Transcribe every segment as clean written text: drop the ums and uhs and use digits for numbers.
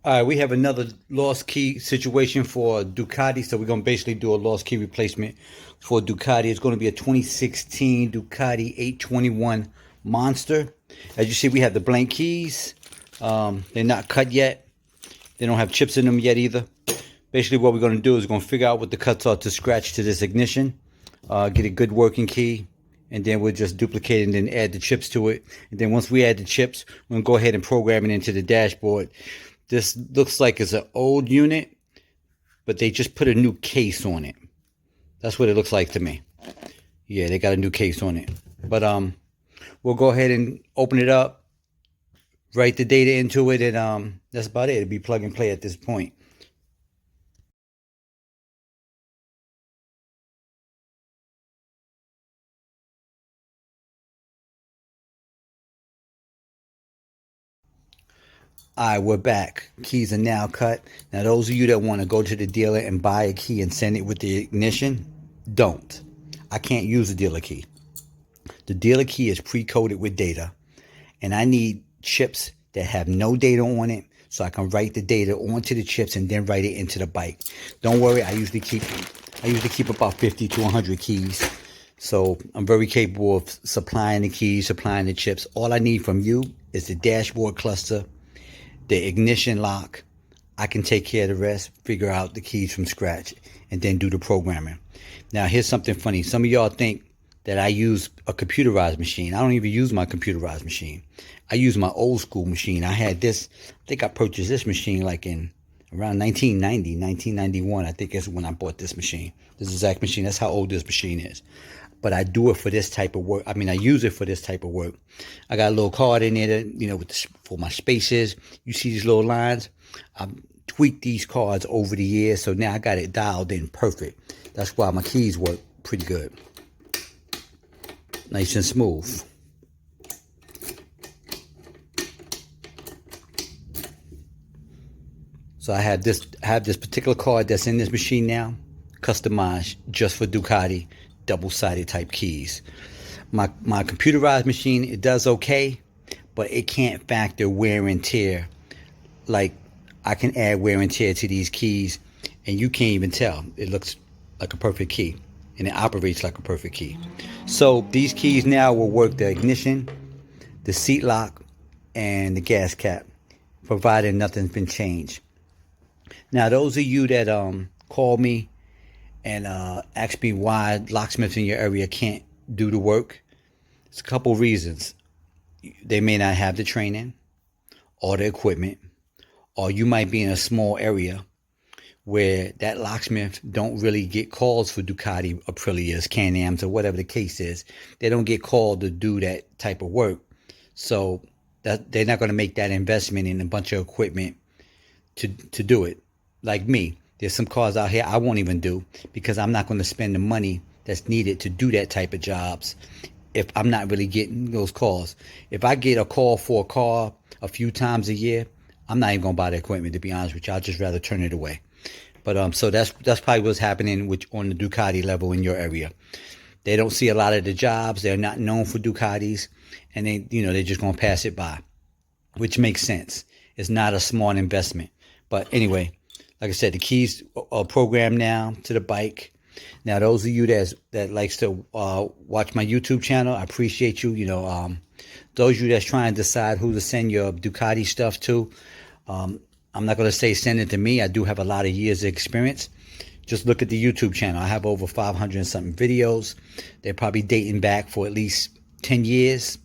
All right, we have another lost key situation for Ducati. So we're going to basically do a lost key replacement for Ducati. It's going to be a 2016 Ducati 821 Monster. As you see, we have the blank keys. They're not cut yet. They don't have chips in them yet either. Basically, what we're going to do is we're going to figure out what the cuts are to scratch to this ignition. Get a good working key. And then we'll just duplicate and then add the chips to it. And then once we add the chips, we're going to go ahead and program it into the dashboard. This looks like it's an old unit, but they just put a new case on it. That's what it looks like to me. Yeah, they got a new case on it. But we'll go ahead and open it up, write the data into it, and that's about it. It'll be plug and play at this point. All right, we're back. Keys are now cut. Now, those of you that want to go to the dealer and buy a key and send it with the ignition, don't. I can't use the dealer key. The dealer key is pre-coded with data, and I need chips that have no data on it so I can write the data onto the chips and then write it into the bike. Don't worry, I usually keep about 50 to 100 keys. So I'm very capable of supplying the keys, supplying the chips. All I need from you is the dashboard cluster, the ignition lock. I can take care of the rest, figure out the keys from scratch, and then do the programming. Now, here's something funny. Some of y'all think that I use a computerized machine. I don't even use my computerized machine. I use my old school machine. I had this, I think I purchased this machine like in around 1990, 1991. I think that's when I bought this machine. This exact machine. That's how old this machine is. But I do it for this type of work. I mean, I use it for this type of work. I got a little card in there, for my spaces. You see these little lines? I've tweaked these cards over the years, so now I got it dialed in perfect. That's why my keys work pretty good. Nice and smooth. So I have this particular card that's in this machine now, customized just for Ducati double-sided type keys. My computerized machine, it does okay, but it can't factor wear and tear. Like, I can add wear and tear to these keys, and you can't even tell. It looks like a perfect key, and it operates like a perfect key. So these keys now will work the ignition, the seat lock, and the gas cap, provided nothing's been changed. Now, those of you that call me and ask me why locksmiths in your area can't do the work, it's a couple reasons. They may not have the training or the equipment, or you might be in a small area where that locksmith don't really get calls for Ducati, Aprilias, Can-Ams, or whatever the case is. They don't get called to do that type of work. So that they're not going to make that investment in a bunch of equipment to do it. Like me, there's some cars out here I won't even do because I'm not going to spend the money that's needed to do that type of jobs if I'm not really getting those calls. If I get a call for a car a few times a year, I'm not even going to buy the equipment, to be honest with you. I'd just rather turn it away. But so that's probably what's happening on the Ducati level in your area. They don't see a lot of the jobs. They're not known for Ducatis, and they're just going to pass it by, which makes sense. It's not a smart investment. But anyway, like I said, the keys are programmed now to the bike. Now, those of you that likes to watch my YouTube channel, I appreciate you. Those of you that's trying to decide who to send your Ducati stuff to, I'm not going to say send it to me. I do have a lot of years of experience. Just look at the YouTube channel. I have over 500 and something videos. They're probably dating back for at least 10 years.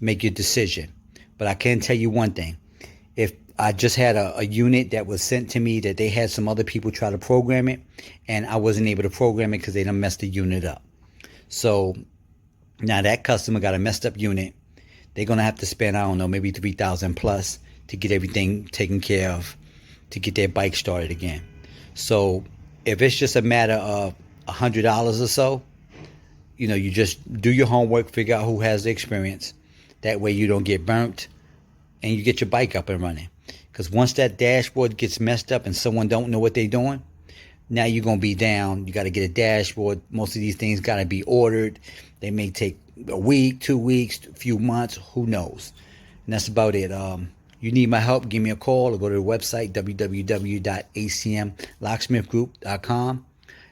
Make your decision. But I can tell you one thing. If I just had a unit that was sent to me that they had some other people try to program it, and I wasn't able to program it because they done messed the unit up. So now that customer got a messed up unit. They're going to have to spend, I don't know, maybe $3,000 plus to get everything taken care of, to get their bike started again. So if it's just a matter of $100 or so, you just do your homework, figure out who has the experience. That way you don't get burnt and you get your bike up and running. Because once that dashboard gets messed up and someone don't know what they're doing, now you're going to be down. You got to get a dashboard. Most of these things got to be ordered. They may take a week, 2 weeks, a few months, who knows. And that's about it. you need my help, give me a call or go to the website, www.acmlocksmithgroup.com.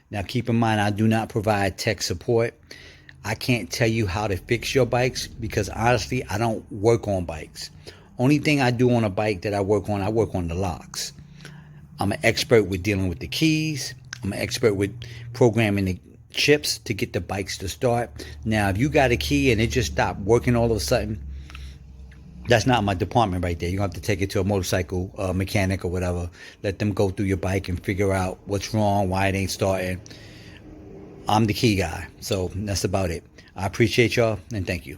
Now, keep in mind, I do not provide tech support. I can't tell you how to fix your bikes because, honestly, I don't work on bikes. Only thing I do on a bike that I work on the locks. I'm an expert with dealing with the keys. I'm an expert with programming the chips to get the bikes to start. Now, if you got a key and it just stopped working all of a sudden, that's not my department right there. You're going to have to take it to a motorcycle mechanic or whatever. Let them go through your bike and figure out what's wrong, why it ain't starting. I'm the key guy. So that's about it. I appreciate y'all and thank you.